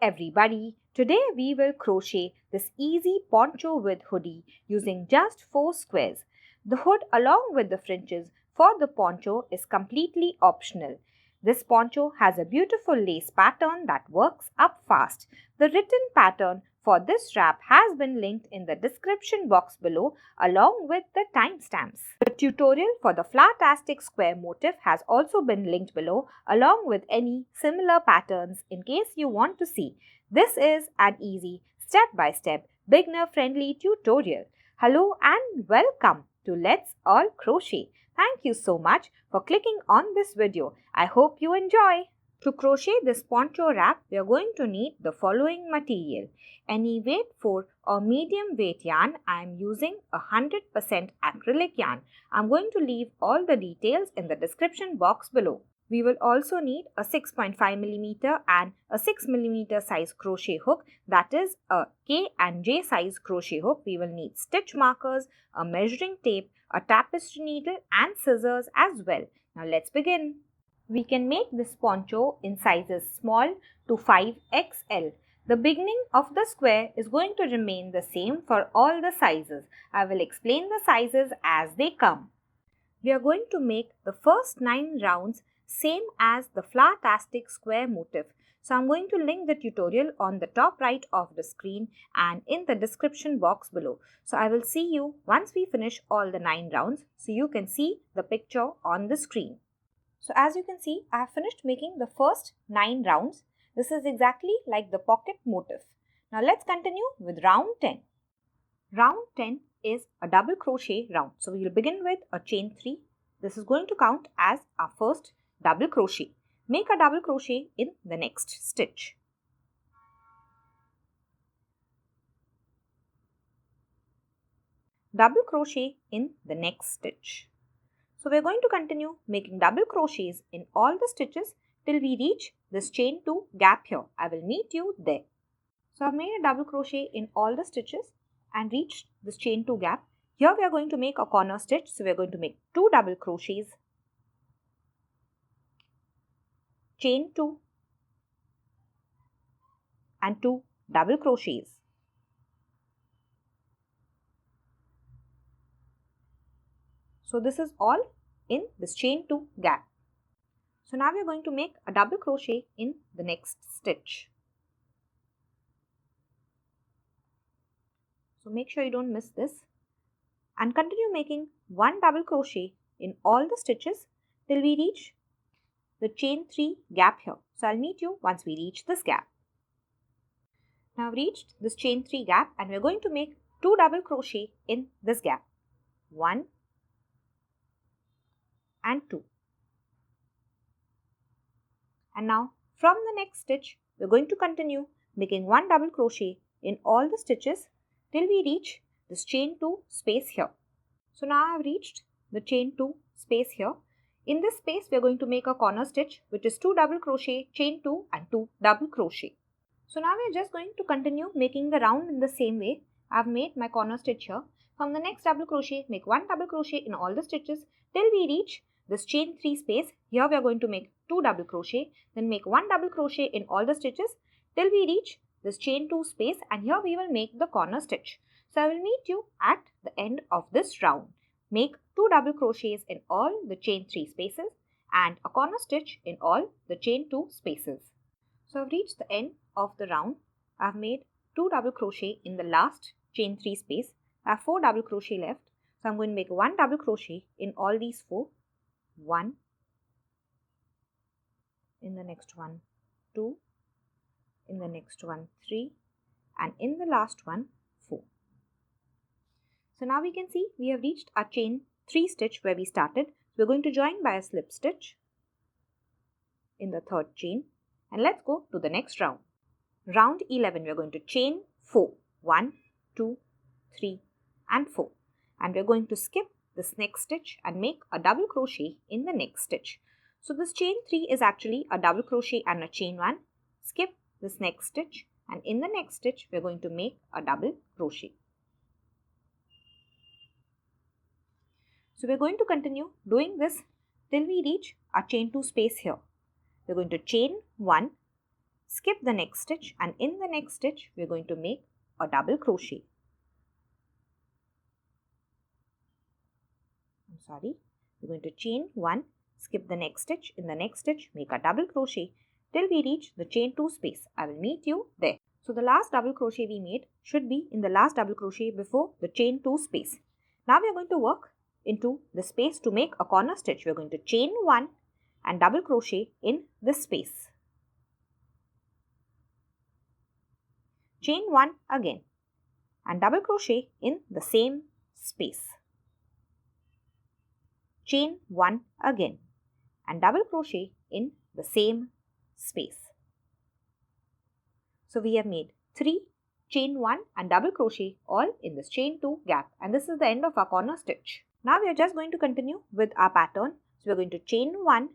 everybody, today we will crochet this easy poncho with hoodie using just 4 squares. The hood along with the fringes for the poncho is completely optional. This poncho has a beautiful lace pattern that works up fast. The written pattern for this wrap has been linked in the description box below along with the timestamps. The tutorial for the Flowertastic square motif has also been linked below along with any similar patterns in case you want to see. This is an easy step-by-step beginner-friendly tutorial. Hello and welcome to Let's All Crochet. Thank you so much for clicking on this video. I hope you enjoy. To crochet this poncho wrap, we are going to need the following material. Any weight 4 or medium weight yarn, I am using 100% acrylic yarn. I am going to leave all the details in the description box below. We will also need a 6.5mm and a 6mm size crochet hook, that is a K and J size crochet hook. We will need stitch markers, a measuring tape, a tapestry needle and scissors as well. Now let's begin. We can make this poncho in sizes small to 5XL. The beginning of the square is going to remain the same for all the sizes. I will explain the sizes as they come. We are going to make the first 9 rounds same as the Flowertastic square motif. So I'm going to link the tutorial on the top right of the screen and in the description box below. So I will see you once we finish all the 9 rounds so you can see the picture on the screen. So as you can see, I have finished making the first 9 rounds. This is exactly like the pocket motif. Now let's continue with round 10. Round 10 is a double crochet round. So we will begin with a chain 3. This is going to count as our first double crochet. Make a double crochet in the next stitch. Double crochet in the next stitch. So we are going to continue making double crochets in all the stitches till we reach this chain 2 gap here. I will meet you there. So I have made a double crochet in all the stitches and reached this chain 2 gap. Here we are going to make a corner stitch. So we are going to make 2 double crochets, chain 2 and 2 double crochets. So this is all in this chain 2 gap. So now we are going to make a double crochet in the next stitch. So make sure you don't miss this and continue making 1 double crochet in all the stitches till we reach the chain 3 gap here. So I'll meet you once we reach this gap. Now I've reached this chain 3 gap and we're going to make 2 double crochet in this gap. 1 and 2. And now from the next stitch, we're going to continue making 1 double crochet in all the stitches till we reach this chain 2 space here. So now I've reached the chain 2 space here. In this space, we're going to make a corner stitch, which is 2 double crochet, chain 2 and 2 double crochet. So now we're just going to continue making the round in the same way. I've made my corner stitch here. From the next double crochet, make 1 double crochet in all the stitches till we reach this chain 3 space. Here we are going to make 2 double crochet, then make 1 double crochet in all the stitches till we reach this chain 2 space, and here we will make the corner stitch. So I will meet you at the end of this round. Make 2 double crochets in all the chain 3 spaces and a corner stitch in all the chain 2 spaces. So I've reached the end of the round. I've made 2 double crochet in the last chain 3 space. I have 4 double crochet left. So I'm going to make 1 double crochet in all these 4. 1, in the next one 2, in the next one 3 and in the last one 4. So now we can see we have reached our chain 3 stitch where we started. We're going to join by a slip stitch in the 3rd chain and let's go to the next round. Round 11, we're going to chain 4. 1, 2, 3 and 4. And we're going to skip this next stitch and make a double crochet in the next stitch. So this chain 3 is actually a double crochet and a chain 1. Skip this next stitch and in the next stitch we're going to make a double crochet. So we're going to continue doing this till we reach our chain 2 space here. We're going to chain 1, skip the next stitch, and in the next stitch we are going to make a double crochet. We're going to chain 1, skip the next stitch, in the next stitch make a double crochet till we reach the chain 2 space. I will meet you there. So the last double crochet we made should be in the last double crochet before the chain 2 space. Now we are going to work into the space to make a corner stitch. We are going to chain 1 and double crochet in this space. Chain 1 again and double crochet in the same space. Chain 1 again and double crochet in the same space. So we have made 3 chain 1 and double crochet all in this chain 2 gap, and this is the end of our corner stitch. Now we are just going to continue with our pattern. So we are going to chain 1,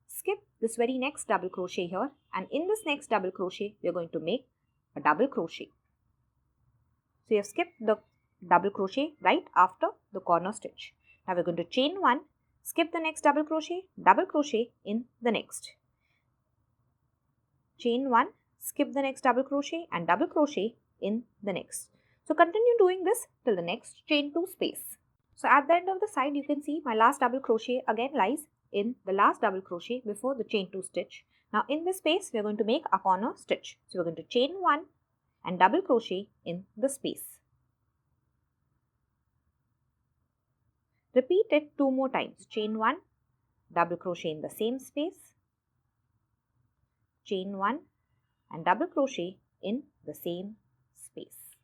skip this very next double crochet here, and in this next double crochet we are going to make a double crochet. So you have skipped the double crochet right after the corner stitch. Now we are going to chain 1, skip the next double crochet in the next. Chain 1, skip the next double crochet and double crochet in the next. So continue doing this till the next chain 2 space. So at the end of the side you can see my last double crochet again lies in the last double crochet before the chain 2 stitch. Now in this space we are going to make a corner stitch. So we are going to chain 1 and double crochet in the space. Repeat it 2 more times. Chain 1, double crochet in the same space, chain 1 and double crochet in the same space.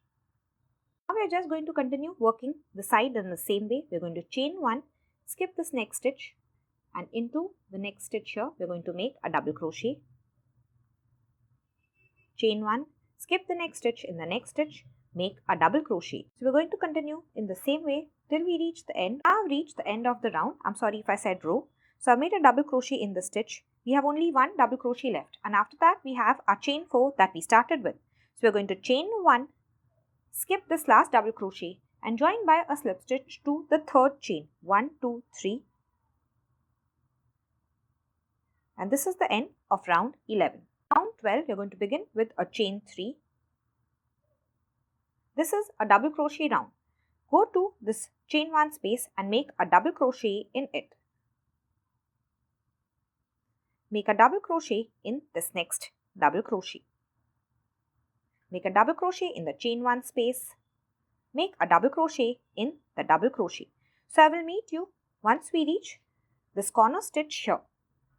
Now we are just going to continue working the side in the same way. We are going to chain 1, skip this next stitch, and into the next stitch here we are going to make a double crochet. Chain 1, skip the next stitch, in the next stitch make a double crochet. So we are going to continue in the same way till we reach the end. Now I've reached the end of the round. I'm sorry if I said row. So I've made a double crochet in the stitch. We have only one double crochet left, and after that we have our chain 4 that we started with. So we're going to chain 1, skip this last double crochet and join by a slip stitch to the third chain. 1, 2, 3. And this is the end of round 11. Round 12 we're going to begin with a chain 3. This is a double crochet round. Go to this chain 1 space and make a double crochet in it. Make a double crochet in this next double crochet. Make a double crochet in the chain 1 space. Make a double crochet in the double crochet. So I will meet you once we reach this corner stitch here.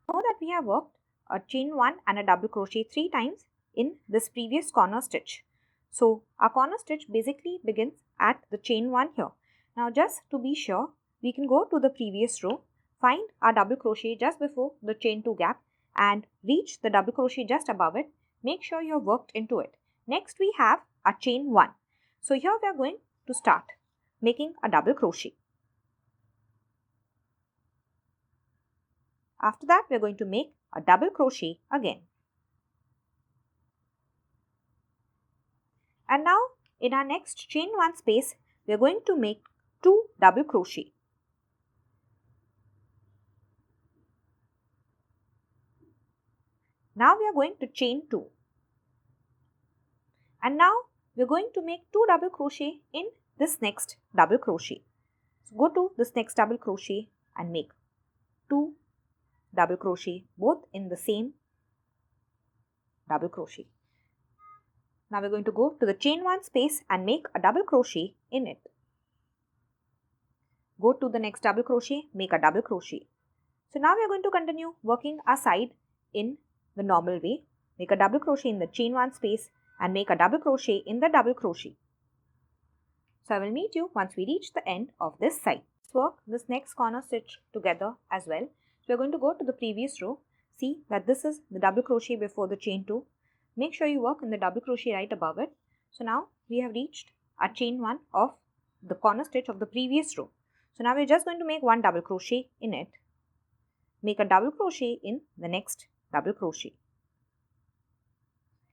Know that we have worked a chain 1 and a double crochet 3 times in this previous corner stitch. So our corner stitch basically begins at the chain 1 here. Now just to be sure, we can go to the previous row, find our double crochet just before the chain 2 gap and reach the double crochet just above it. Make sure you have worked into it. Next we have a chain 1. So here we are going to start making a double crochet. After that we are going to make a double crochet again. And now in our next chain 1 space we are going to make 2 double crochet. Now we are going to chain 2. And now we are going to make 2 double crochet in this next double crochet. So go to this next double crochet and make 2 double crochet both in the same double crochet. Now we are going to go to the chain 1 space and make a double crochet in it. Go to the next double crochet, make a double crochet. So now we are going to continue working our side in the normal way. Make a double crochet in the chain 1 space and make a double crochet in the double crochet. So I will meet you once we reach the end of this side. Let's work this next corner stitch together as well. So we are going to go to the previous row. See that this is the double crochet before the chain 2. Make sure you work in the double crochet right above it. So now we have reached our chain 1 of the corner stitch of the previous row. So now we are just going to make 1 double crochet in it. Make a double crochet in the next double crochet.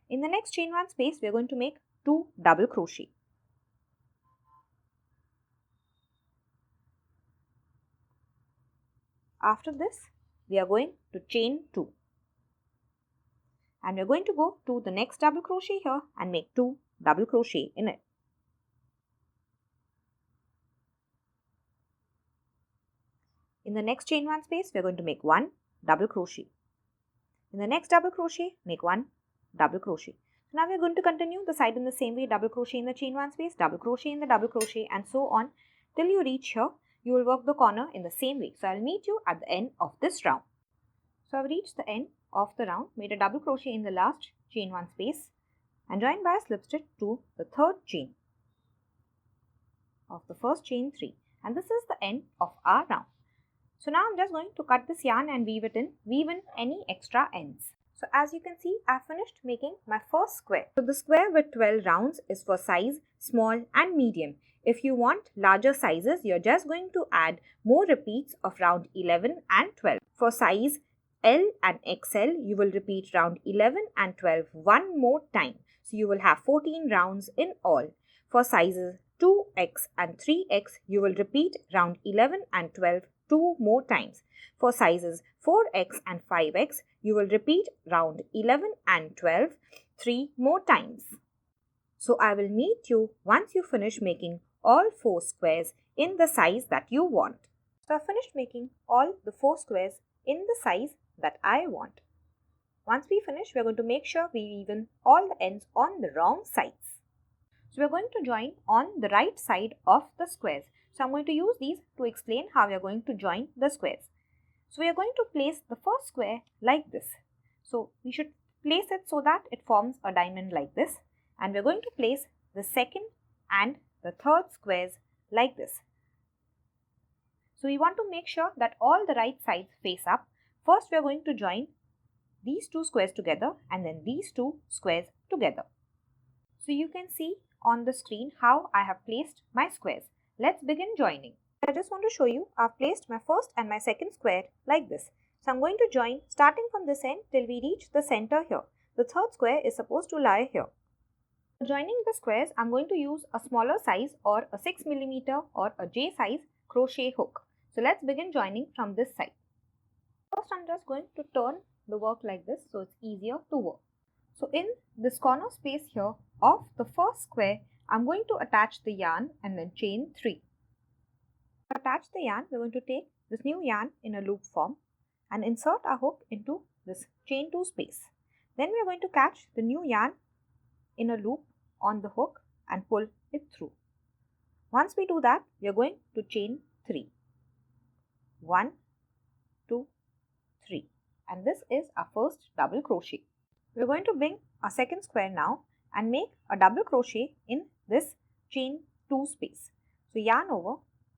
In the next chain 1 space we are going to make 2 double crochet. After this we are going to chain 2. And we're going to go to the next double crochet here and make 2 double crochet in it. In the next chain 1 space, we're going to make 1 double crochet. In the next double crochet, make 1 double crochet. So now we're going to continue the side in the same way, double crochet in the chain 1 space, double crochet in the double crochet, and so on till you reach here. You will work the corner in the same way. So I'll meet you at the end of this round. So I've reached the end of the round, made a double crochet in the last chain 1 space and joined by a slip stitch to the third chain of the first chain 3, and this is the end of our round. So now I'm just going to cut this yarn and weave in any extra ends. So as you can see, I've finished making my first square. So the square with 12 rounds is for size small and medium. If you want larger sizes, you're just going to add more repeats of round 11 and 12. For size L and XL, you will repeat round 11 and 12 one more time. So you will have 14 rounds in all. For sizes 2X and 3X, you will repeat round 11 and 12 2 more times. For sizes 4X and 5X, you will repeat round 11 and 12 3 more times. So I will meet you once you finish making all 4 squares in the size that you want. So I finished making all the 4 squares in the size that I want. Once we finish, we are going to make sure we even all the ends on the wrong sides. So we are going to join on the right side of the squares. So I'm going to use these to explain how we are going to join the squares. So we are going to place the first square like this. So we should place it so that it forms a diamond like this. And we are going to place the second and the third squares like this. So we want to make sure that all the right sides face up. First we are going to join these 2 squares together and then these 2 squares together. So you can see on the screen how I have placed my squares. Let's begin joining. I just want to show you I've placed my first and my second square like this. So I'm going to join starting from this end till we reach the center here. The third square is supposed to lie here. For joining the squares, I'm going to use a smaller size or a 6mm or a J size crochet hook. So let's begin joining from this side. First I'm just going to turn the work like this so it's easier to work. So in this corner space here of the first square, I'm going to attach the yarn and then chain 3. To attach the yarn, we're going to take this new yarn in a loop form and insert our hook into this chain 2 space. Then we're going to catch the new yarn in a loop on the hook and pull it through. Once we do that, we are going to chain 3. 1, 2, 3. And this is our first double crochet. We're going to bring our second square now and make a double crochet in this chain 2 space. So yarn over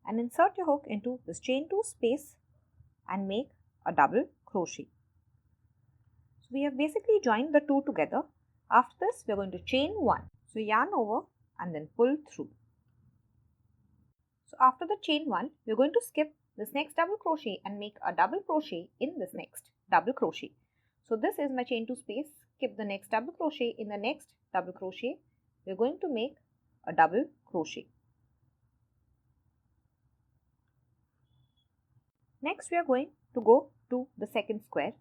and insert your hook into this chain 2 space and make a double crochet. So we have basically joined the 2 together. After this, we are going to chain 1. So yarn over and then pull through. So after the chain 1, we are going to skip this next double crochet and make a double crochet in this next double crochet. So this is my chain 2 space. Skip the next double crochet. In the next double crochet, we are going to make a double crochet. Next, we are going to go to the second square.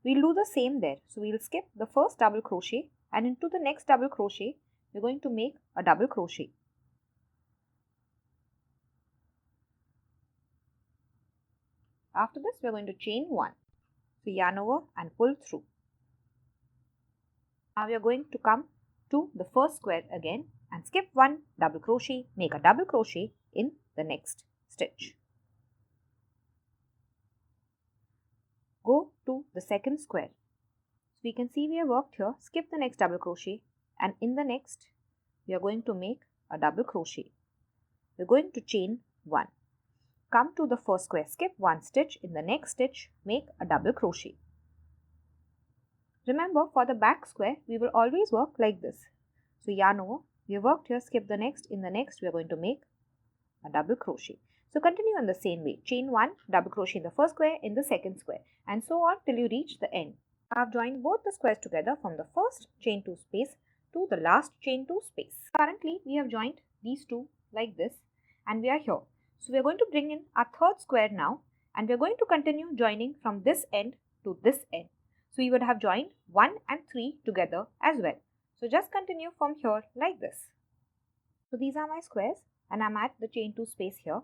We'll do the same there. So we'll skip the first double crochet and into the next double crochet, we're going to make a double crochet. After this, we're going to chain 1. So yarn over and pull through. Now we are going to come to the first square again and skip 1 double crochet, make a double crochet in the next stitch. Go to the second square. So we can see we have worked here, skip the next double crochet and in the next we are going to make a double crochet. We are going to chain 1. Come to the first square, skip 1 stitch, in the next stitch make a double crochet. Remember, for the back square we will always work like this. So yarn over, we have worked here, skip the next, in the next we are going to make a double crochet. So continue in the same way, chain 1, double crochet in the first square, in the second square and so on till you reach the end. I have joined both the squares together from the first chain 2 space to the last chain 2 space. Currently we have joined these two like this and we are here. So we are going to bring in our third square now and we are going to continue joining from this end to this end. So we would have joined 1 and 3 together as well. So just continue from here like this. So these are my squares and I'm at the chain 2 space here.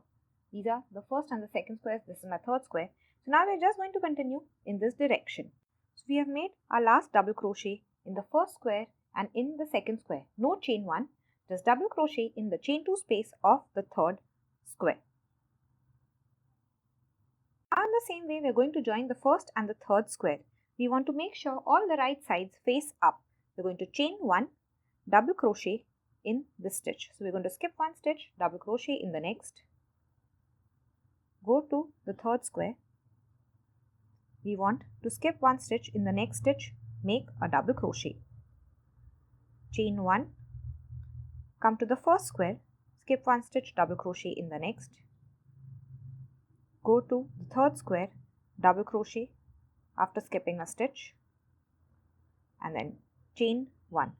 These are the first and the second squares. This is my third square. So now we're just going to continue in this direction. So we have made our last double crochet in the first square and in the second square. No chain 1, just double crochet in the chain 2 space of the third square. Now in the same way, we're going to join the first and the third square. We want to make sure all the right sides face up. We're going to chain 1, double crochet in this stitch. So we're going to skip one stitch, double crochet in the next, go to the third square. We want to skip one stitch in the next stitch, make a double crochet, chain 1, come to the first square, skip one stitch, double crochet in the next, go to the third square, double crochet after skipping a stitch, and then chain 1.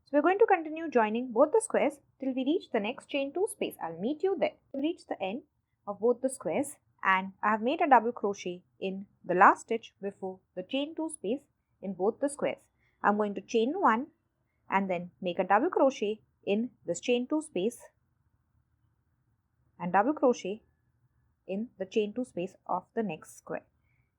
So we're going to continue joining both the squares till we reach the next chain 2 space. I'll meet you there. We've reached the end of both the squares and I have made a double crochet in the last stitch before the chain 2 space in both the squares. I'm going to chain 1 and then make a double crochet in this chain 2 space and double crochet in the chain 2 space of the next square.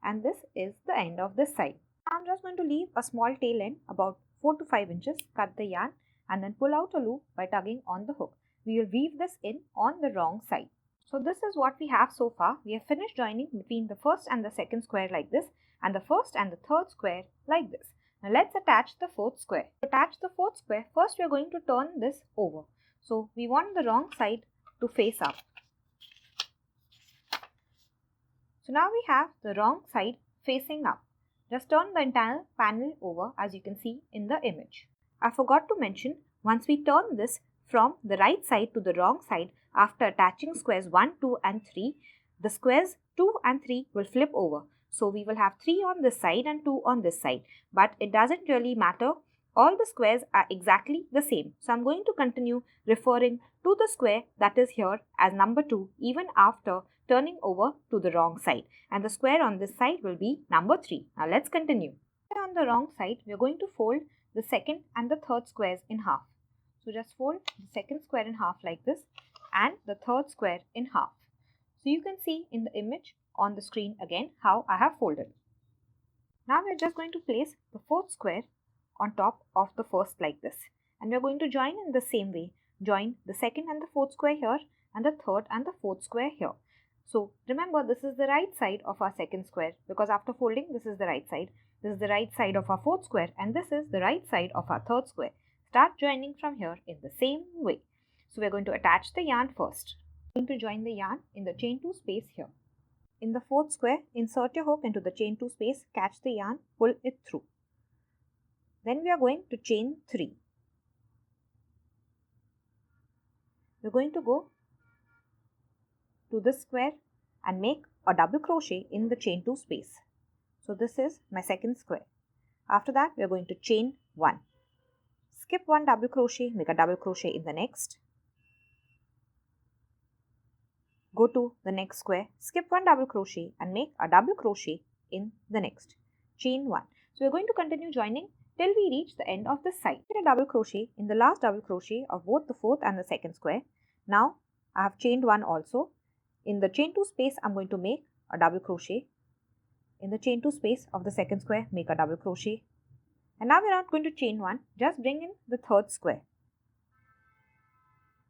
And this is the end of this side. I'm just going to leave a small tail end about 4 to 5 inches, cut the yarn and then pull out a loop by tugging on the hook. We will weave this in on the wrong side. So this is what we have so far. We have finished joining between the first and the second square like this and the first and the third square like this. Now let's attach the fourth square. To attach the fourth square, first we are going to turn this over. So we want the wrong side to face up. So now we have the wrong side facing up. Just turn the entire panel over as you can see in the image. I forgot to mention, once we turn this from the right side to the wrong side after attaching squares 1, 2 and 3, the squares 2 and 3 will flip over. So we will have 3 on this side and 2 on this side. But it doesn't really matter. All the squares are exactly the same. So I'm going to continue referring to the square that is here as number 2 even after turning over to the wrong side, and the square on this side will be number 3. Now let's continue. On the wrong side, we are going to fold the second and the third squares in half. So just fold the second square in half like this and the third square in half. So you can see in the image on the screen again how I have folded. Now we are just going to place the fourth square on top of the first like this, and we are going to join in the same way. Join the second and the fourth square here and the third and the fourth square here. So remember, this is the right side of our second square because after folding this is the right side. This is the right side of our fourth square and this is the right side of our third square. Start joining from here in the same way. So we are going to attach the yarn first. We are going to join the yarn in the chain 2 space here. In the fourth square, insert your hook into the chain 2 space, catch the yarn, pull it through. Then we are going to chain 3. We are going to go to this square and make a double crochet in the chain 2 space. So this is my second square. After that, we are going to chain 1. Skip one double crochet, make a double crochet in the next. Go to the next square, skip one double crochet and make a double crochet in the next. Chain 1. So we are going to continue joining till we reach the end of this side. Get a double crochet in the last double crochet of both the fourth and the second square. Now I have chained 1 also. In the chain 2 space, I'm going to make a double crochet. In the chain 2 space of the second square, make a double crochet. And now we're not going to chain 1, just bring in the third square.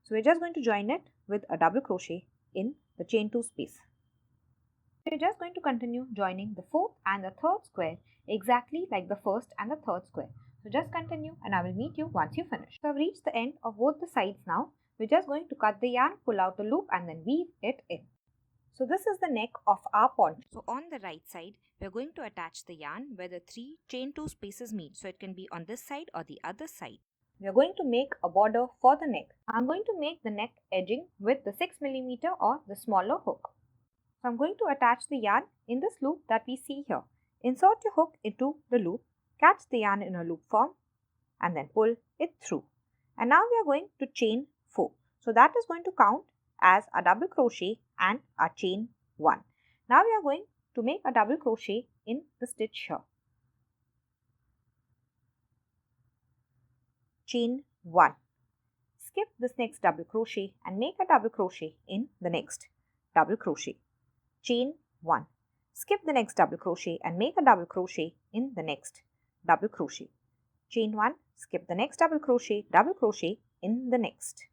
So we're just going to join it with a double crochet in the chain 2 space. We're just going to continue joining the fourth and the third square exactly like the first and the third square. So just continue and I will meet you once you finish. So I've reached the end of both the sides now. We're just going to cut the yarn, pull out the loop and then weave it in. So this is the neck of our poncho. So on the right side, we're going to attach the yarn where the 3 chain 2 spaces meet. So it can be on this side or the other side. We are going to make a border for the neck. I'm going to make the neck edging with the 6 mm or the smaller hook. So I'm going to attach the yarn in this loop that we see here. Insert your hook into the loop, catch the yarn in a loop form and then pull it through. And now we are going to chain 4. So that is going to count as a double crochet and a chain 1. Now we are going to make a double crochet in the stitch here. Chain 1. Skip this next double crochet and make a double crochet in the next double crochet. Chain 1. Skip the next double crochet and make a double crochet in the next double crochet. Chain 1, skip the next double crochet in the next.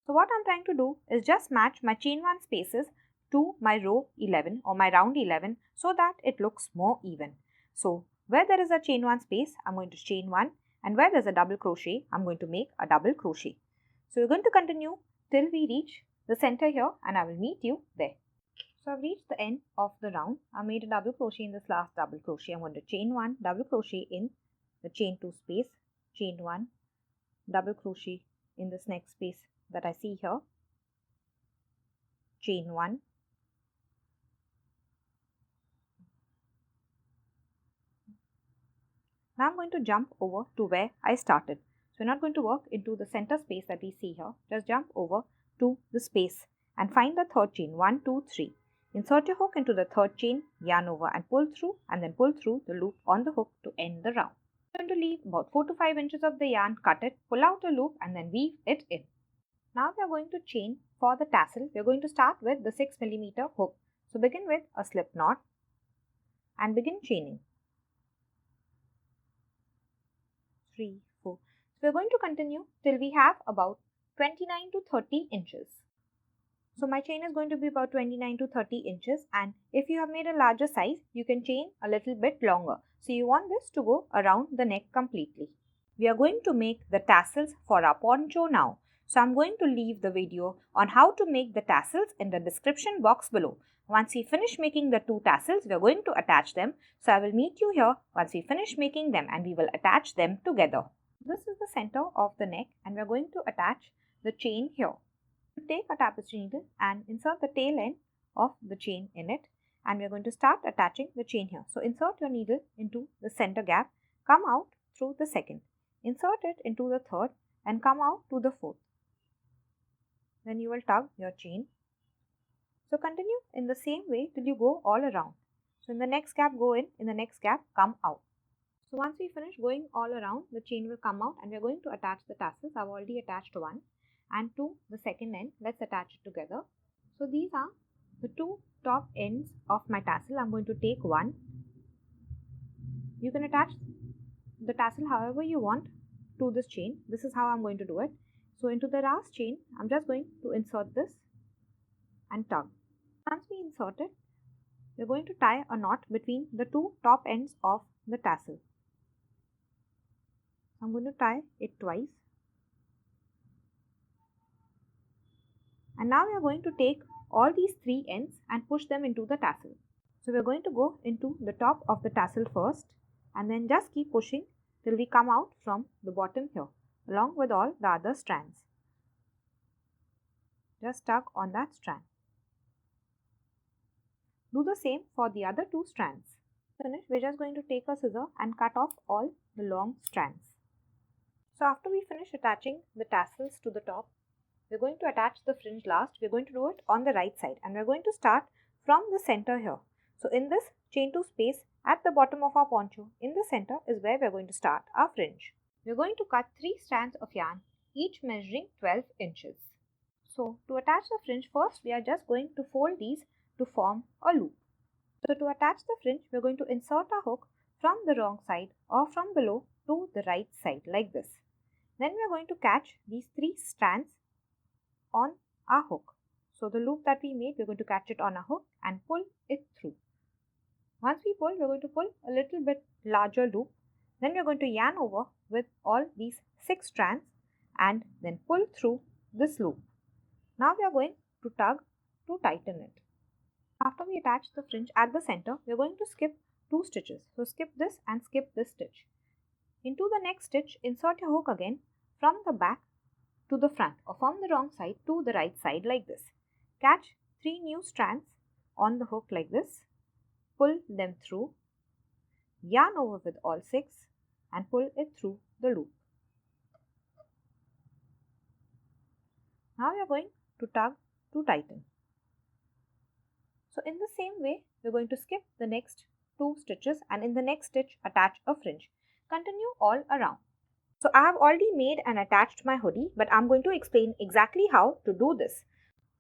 So what I'm trying to do is just match my chain 1 spaces to my row 11 or my round 11 so that it looks more even. So where there is a chain 1 space, I'm going to chain 1, and where there's a double crochet, I'm going to make a double crochet. So we're going to continue till we reach the center here, and I will meet you there. So I've reached the end of the round. I made a double crochet in this last double crochet. I'm going to chain 1, double crochet in the chain 2 space, chain 1, double crochet in this next space that I see here, chain 1, now I'm going to jump over to where I started. So we're not going to work into the center space that we see here. Just jump over to the space and find the third chain, 1, 2, 3. Insert your hook into the third chain, yarn over and pull through, and then pull through the loop on the hook to end the round. I'm going to leave about 4 to 5 inches of the yarn, cut it, pull out a loop and then weave it in. Now we are going to chain for the tassel. We are going to start with the 6 millimeter hook. So begin with a slip knot and begin chaining. 3, 4. So we are going to continue till we have about 29 to 30 inches. So my chain is going to be about 29 to 30 inches, and if you have made a larger size, you can chain a little bit longer. So you want this to go around the neck completely. We are going to make the tassels for our poncho now. So I'm going to leave the video on how to make the tassels in the description box below. Once we finish making the 2 tassels, we are going to attach them. So I will meet you here once we finish making them, and we will attach them together. This is the center of the neck, and we are going to attach the chain here. Take a tapestry needle and insert the tail end of the chain in it, and we are going to start attaching the chain here. So insert your needle into the center gap, come out through the second, insert it into the third and come out to the fourth. Then you will tug your chain. So continue in the same way till you go all around. So in the next gap go in the next gap come out. So once we finish going all around, the chain will come out and we are going to attach the tassels. I've already attached one, and to the second end, let's attach it together. So these are the 2 top ends of my tassel. I'm going to take one. You can attach the tassel however you want to this chain. This is how I'm going to do it. So into the last chain, I'm just going to insert this and tug. Once we insert it, we're going to tie a knot between the 2 top ends of the tassel. I'm going to tie it twice. And now we are going to take all these 3 ends and push them into the tassel. So we are going to go into the top of the tassel first and then just keep pushing till we come out from the bottom here along with all the other strands. Just tug on that strand. Do the same for the other 2 strands. Finish, we're just going to take a scissor and cut off all the long strands. So after we finish attaching the tassels to the top, we're going to attach the fringe last. We're going to do it on the right side and we're going to start from the center here. So in this chain 2 space at the bottom of our poncho, in the center is where we're going to start our fringe. We're going to cut 3 strands of yarn, each measuring 12 inches. So to attach the fringe, first we are just going to fold these to form a loop. So to attach the fringe, we're going to insert our hook from the wrong side or from below to the right side like this. Then we're going to catch these 3 strands on our hook. So the loop that we made, we're going to catch it on a hook and pull it through. Once we pull, we're going to pull a little bit larger loop. Then we're going to yarn over with all these 6 strands and then pull through this loop. Now we are going to tug to tighten it. After we attach the fringe at the center, we are going to skip 2 stitches. So skip this and skip this stitch. Into the next stitch, insert your hook again from the back to the front or from the wrong side to the right side like this. Catch 3 new strands on the hook like this. Pull them through. Yarn over with all 6 and pull it through the loop. Now we are going to tug to tighten. So in the same way, we're going to skip the next 2 stitches and in the next stitch attach a fringe. Continue all around. So I have already made and attached my hoodie, but I'm going to explain exactly how to do this.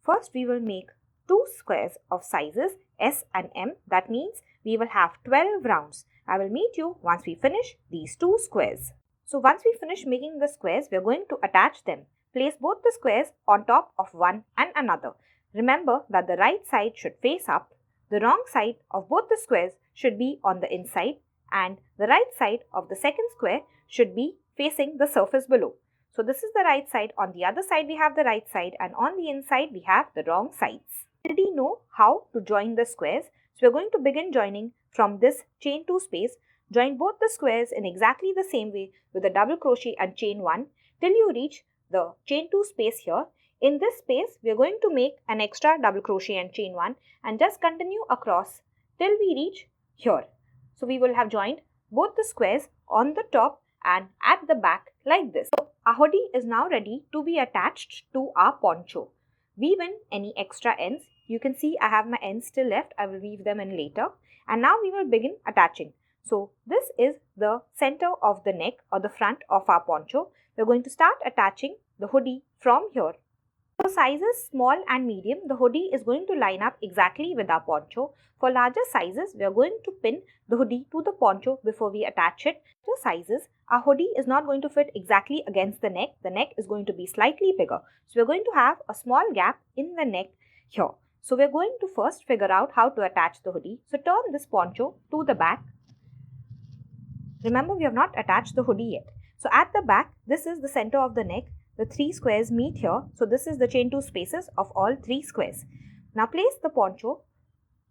First, we will make 2 squares of sizes S and M. That means we will have 12 rounds. I will meet you once we finish these 2 squares. So once we finish making the squares, we are going to attach them. Place both the squares on top of one and another. Remember that the right side should face up, the wrong side of both the squares should be on the inside, and the right side of the second square should be facing the surface below. So this is the right side, on the other side we have the right side, and on the inside we have the wrong sides. We already know how to join the squares, so we are going to begin joining from this chain 2 space. Join both the squares in exactly the same way with a double crochet and chain 1 till you reach the chain 2 space here. In this space, we are going to make an extra double crochet and chain 1 and just continue across till we reach here. So we will have joined both the squares on the top and at the back like this. So our hoodie is now ready to be attached to our poncho. Weave in any extra ends. You can see I have my ends still left. I will weave them in later. And now we will begin attaching. So this is the center of the neck or the front of our poncho. We are going to start attaching the hoodie from here. For sizes small and medium, the hoodie is going to line up exactly with our poncho. For larger sizes, we are going to pin the hoodie to the poncho before we attach it. For sizes, our hoodie is not going to fit exactly against the neck. The neck is going to be slightly bigger. So we are going to have a small gap in the neck here. So we are going to first figure out how to attach the hoodie. So turn this poncho to the back. Remember, we have not attached the hoodie yet. So at the back, this is the center of the neck. The 3 squares meet here. So this is the chain 2 spaces of all 3 squares. Now place the poncho.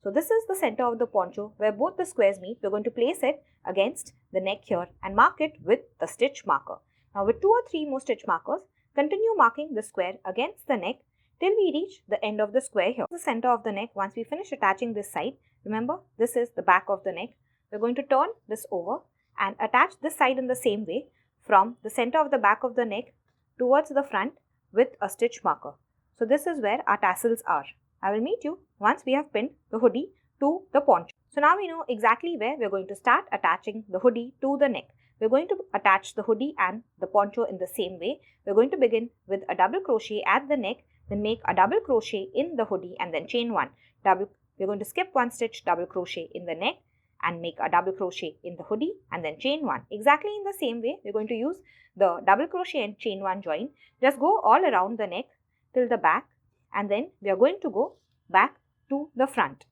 So this is the center of the poncho where both the squares meet. We're going to place it against the neck here and mark it with the stitch marker. Now with 2 or 3 more stitch markers, continue marking the square against the neck till we reach the end of the square here. The center of the neck. Once we finish attaching this side, remember this is the back of the neck. We're going to turn this over and attach this side in the same way from the center of the back of the neck towards the front with a stitch marker. So this is where our tassels are. I will meet you once we have pinned the hoodie to the poncho. So now we know exactly where we are going to start attaching the hoodie to the neck. We are going to attach the hoodie and the poncho in the same way. We are going to begin with a double crochet at the neck, then make a double crochet in the hoodie and then chain 1. We are going to skip 1 stitch, double crochet in the neck and make a double crochet in the hoodie and then chain 1. Exactly in the same way, we are going to use the double crochet and chain 1 join. Just go all around the neck till the back and then we are going to go back to the front.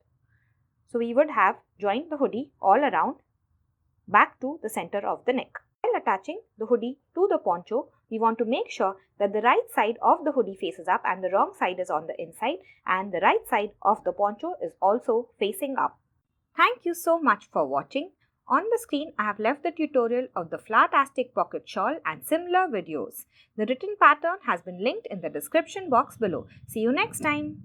So we would have joined the hoodie all around back to the center of the neck. While attaching the hoodie to the poncho, we want to make sure that the right side of the hoodie faces up and the wrong side is on the inside and the right side of the poncho is also facing up. Thank you so much for watching. On the screen, I have left the tutorial of the Flowertastic pocket shawl and similar videos. The written pattern has been linked in the description box below. See you next time.